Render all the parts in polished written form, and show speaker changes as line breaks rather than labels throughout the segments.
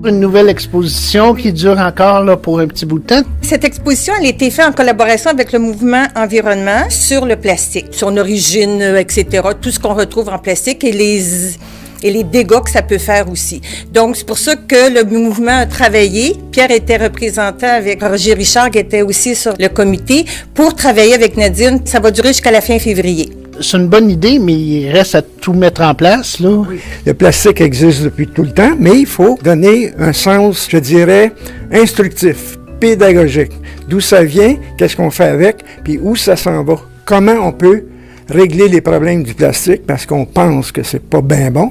Une nouvelle exposition qui dure encore là, pour un petit bout de temps.
Cette exposition, elle a été faite en collaboration avec le mouvement environnement sur le plastique, son origine, etc., tout ce qu'on retrouve en plastique et les dégâts que ça peut faire aussi. Donc, c'est pour ça que le mouvement a travaillé. Pierre était représentant avec Roger Richard, qui était aussi sur le comité, pour travailler avec Nadine. Ça va durer jusqu'à la fin février.
C'est une bonne idée, mais il reste à tout mettre en place, là.
Oui. Le plastique existe depuis tout le temps, mais il faut donner un sens, je dirais, instructif, pédagogique. D'où ça vient, qu'est-ce qu'on fait avec, puis où ça s'en va. Comment on peut régler les problèmes du plastique, parce qu'on pense que c'est pas bien bon,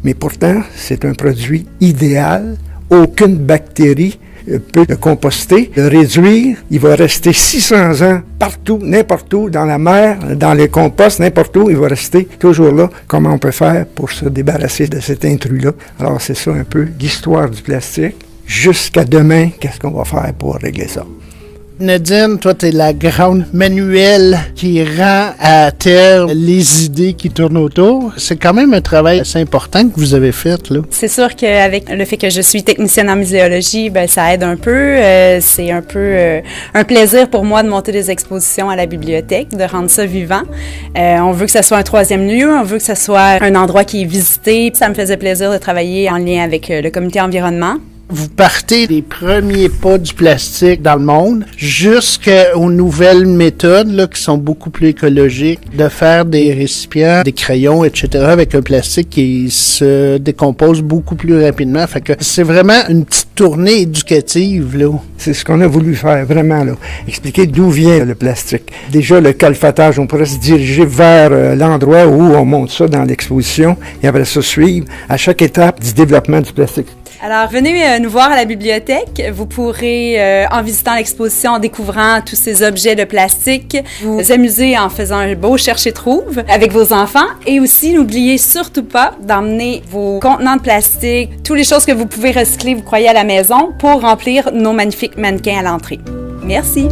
mais pourtant, c'est un produit idéal. Aucune bactérie peut le composter, le réduire. Il va rester 600 ans partout, n'importe où, dans la mer, dans les composts, n'importe où. Il va rester toujours là. Comment on peut faire pour se débarrasser de cet intrus-là? Alors, c'est ça un peu l'histoire du plastique. Jusqu'à demain, qu'est-ce qu'on va faire pour régler ça?
Nadine, toi, t'es la grande manuelle qui rend à terre les idées qui tournent autour. C'est quand même un travail assez important que vous avez fait, là.
C'est sûr qu'avec le fait que je suis technicienne en muséologie, ben ça aide un peu. C'est un peu un plaisir pour moi de monter des expositions à la bibliothèque, de rendre ça vivant. On veut que ça soit un troisième lieu, on veut que ça soit un endroit qui est visité. Ça me faisait plaisir de travailler en lien avec le comité environnement.
Vous partez des premiers pas du plastique dans le monde jusqu'aux nouvelles méthodes là, qui sont beaucoup plus écologiques, de faire des récipients, des crayons, etc. avec un plastique qui se décompose beaucoup plus rapidement. Fait que c'est vraiment une petite tournée éducative, là.
C'est ce qu'on a voulu faire, vraiment, là. Expliquer d'où vient le plastique. Déjà, le calfatage, on pourrait se diriger vers l'endroit où on monte ça dans l'exposition et après ça suivre à chaque étape du développement du plastique.
Alors, venez nous voir à la bibliothèque. Vous pourrez, en visitant l'exposition, en découvrant tous ces objets de plastique, vous amuser en faisant un beau cherche-et-trouve avec vos enfants. Et aussi, n'oubliez surtout pas d'emmener vos contenants de plastique, toutes les choses que vous pouvez recycler, vous croyez, à la maison, pour remplir nos magnifiques mannequins à l'entrée. Merci!